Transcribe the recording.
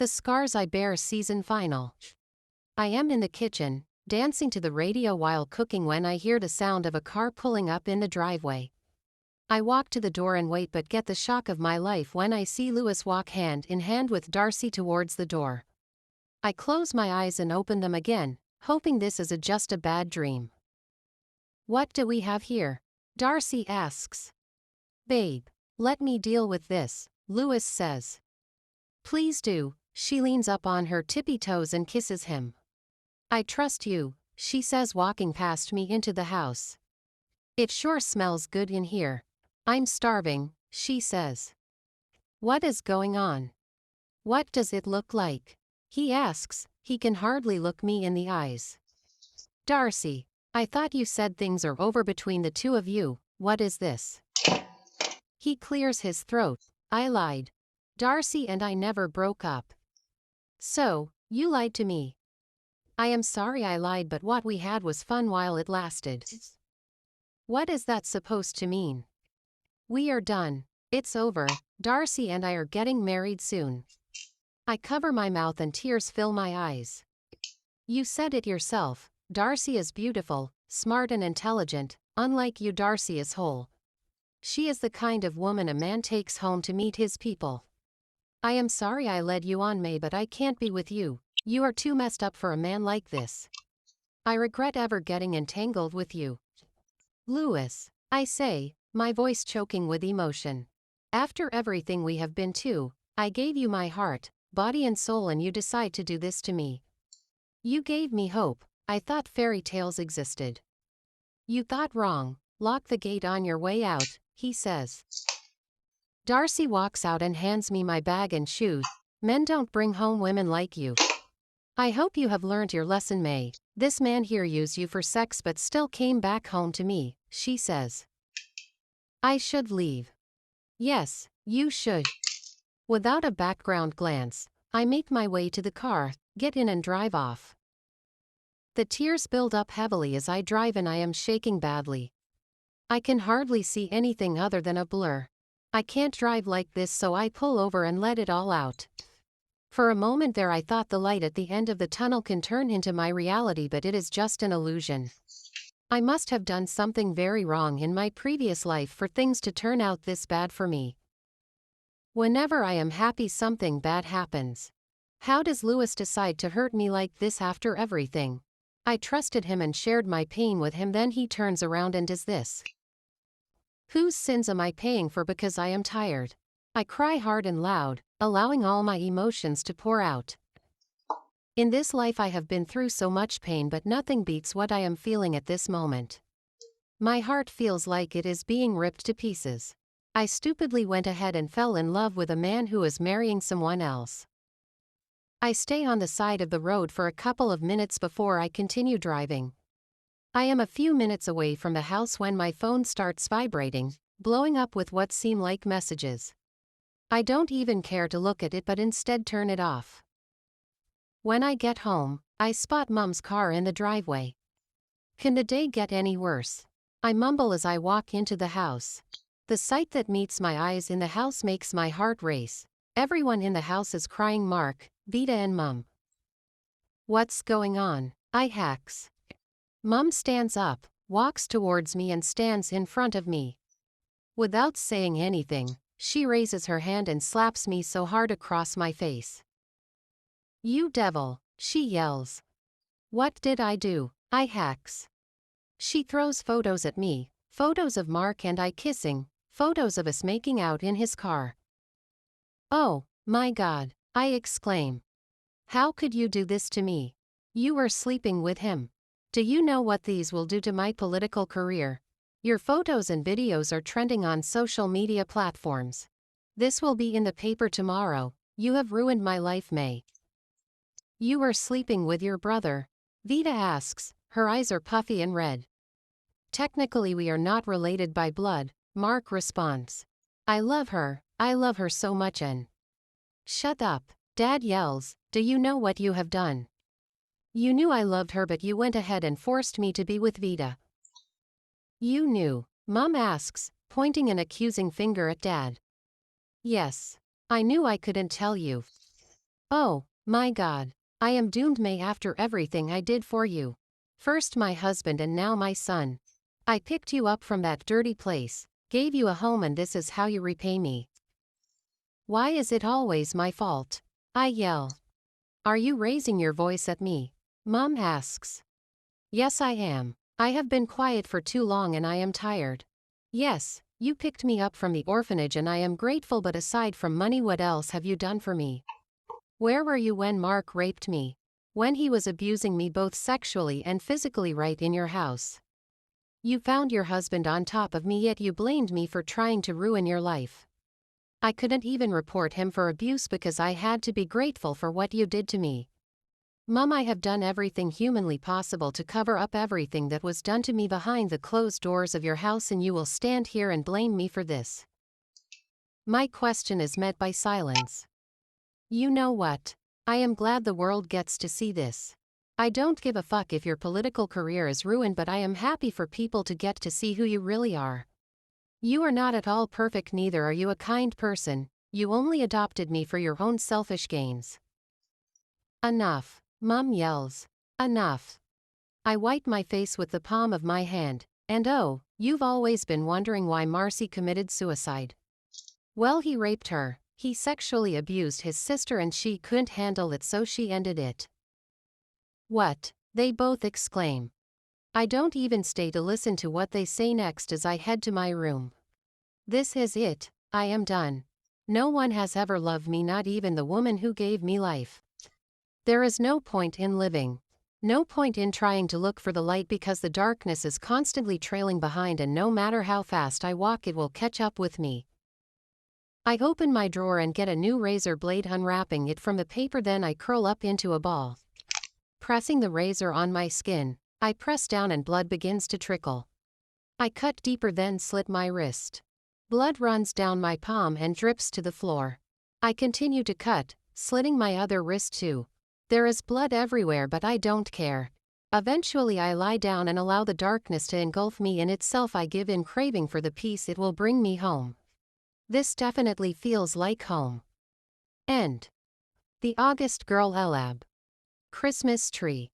The Scars I Bear season final. I am in the kitchen, dancing to the radio while cooking when I hear the sound of a car pulling up in the driveway. I walk to the door and wait but get the shock of my life when I see Louis walk hand in hand with Darcy towards the door. I close my eyes and open them again, hoping this is just a bad dream. What do we have here? Darcy asks. Babe, let me deal with this, Louis says. Please do. She leans up on her tippy toes and kisses him. I trust you, she says walking past me into the house. It sure smells good in here. I'm starving, she says. What is going on? What does it look like? He asks. He can hardly look me in the eyes. Darcy, I thought you said things are over between the two of you. What is this? He clears his throat. I lied. Darcy and I never broke up. So, you lied to me. I am sorry I lied, but what we had was fun while it lasted. What is that supposed to mean? We are done. It's over. Darcy and I are getting married soon. I cover my mouth and tears fill my eyes. You said it yourself. Darcy is beautiful, smart and intelligent. Unlike you, Darcy is whole. She is the kind of woman a man takes home to meet his people. I am sorry I led you on, May, but I can't be with you. You are too messed up for a man like this. I regret ever getting entangled with you. Louis, I say, my voice choking with emotion. After everything we have been to, I gave you my heart, body and soul, and you decide to do this to me. You gave me hope. I thought fairy tales existed. You thought wrong. Lock the gate on your way out, he says. Darcy walks out and hands me my bag and shoes. Men don't bring home women like you. I hope you have learned your lesson, May. This man here used you for sex but still came back home to me, she says. I should leave. Yes, you should. Without a background glance, I make my way to the car, get in and drive off. The tears build up heavily as I drive and I am shaking badly. I can hardly see anything other than a blur. I can't drive like this, so I pull over and let it all out. For a moment there I thought the light at the end of the tunnel can turn into my reality, but it is just an illusion. I must have done something very wrong in my previous life for things to turn out this bad for me. Whenever I am happy, something bad happens. How does Louis decide to hurt me like this after everything? I trusted him and shared my pain with him, then he turns around and does this. Whose sins am I paying for because I am tired? I cry hard and loud, allowing all my emotions to pour out. In this life I have been through so much pain, but nothing beats what I am feeling at this moment. My heart feels like it is being ripped to pieces. I stupidly went ahead and fell in love with a man who is marrying someone else. I stay on the side of the road for a couple of minutes before I continue driving. I am a few minutes away from the house when my phone starts vibrating, blowing up with what seem like messages. I don't even care to look at it but instead turn it off. When I get home, I spot Mum's car in the driveway. Can the day get any worse? I mumble as I walk into the house. The sight that meets my eyes in the house makes my heart race. Everyone in the house is crying, Mark, Vita and Mum. What's going on? I hacks. Mum stands up, walks towards me and stands in front of me. Without saying anything, she raises her hand and slaps me so hard across my face. You devil, she yells. What did I do? I hacks. She throws photos at me, photos of Mark and I kissing, photos of us making out in his car. Oh, my God, I exclaim. How could you do this to me? You were sleeping with him. Do you know what these will do to my political career? Your photos and videos are trending on social media platforms. This will be in the paper tomorrow. You have ruined my life, May. You were sleeping with your brother? Vita asks, her eyes are puffy and red. Technically we are not related by blood, Mark responds. I love her so much and… Shut up, Dad yells, do you know what you have done? You knew I loved her but you went ahead and forced me to be with Vita. You knew, Mum asks, pointing an accusing finger at Dad. Yes. I knew I couldn't tell you. Oh, my God. I am doomed, May, after everything I did for you. First my husband and now my son. I picked you up from that dirty place, gave you a home, and this is how you repay me. Why is it always my fault? I yell. Are you raising your voice at me? Mom asks. Yes, I am. I have been quiet for too long and I am tired. Yes, you picked me up from the orphanage and I am grateful, but aside from money, what else have you done for me? Where were you when Mark raped me? When he was abusing me both sexually and physically right in your house? You found your husband on top of me, yet you blamed me for trying to ruin your life. I couldn't even report him for abuse because I had to be grateful for what you did to me. Mom, I have done everything humanly possible to cover up everything that was done to me behind the closed doors of your house, and you will stand here and blame me for this. My question is met by silence. You know what? I am glad the world gets to see this. I don't give a fuck if your political career is ruined, but I am happy for people to get to see who you really are. You are not at all perfect, neither are you a kind person. You only adopted me for your own selfish gains. Enough, Mom yells. Enough. I wipe my face with the palm of my hand, and oh, you've always been wondering why Marcy committed suicide. Well, he raped her, he sexually abused his sister, and she couldn't handle it, so she ended it. What? They both exclaim. I don't even stay to listen to what they say next as I head to my room. This is it, I am done. No one has ever loved me, not even the woman who gave me life. There is no point in living. No point in trying to look for the light because the darkness is constantly trailing behind, and no matter how fast I walk, it will catch up with me. I open my drawer and get a new razor blade, unwrapping it from the paper, then I curl up into a ball. Pressing the razor on my skin, I press down and blood begins to trickle. I cut deeper, then slit my wrist. Blood runs down my palm and drips to the floor. I continue to cut, slitting my other wrist too. There is blood everywhere, but I don't care. Eventually I lie down and allow the darkness to engulf me in itself. I give in, craving for the peace it will bring me home. This definitely feels like home. End. The August Girl Elab. Christmas Tree.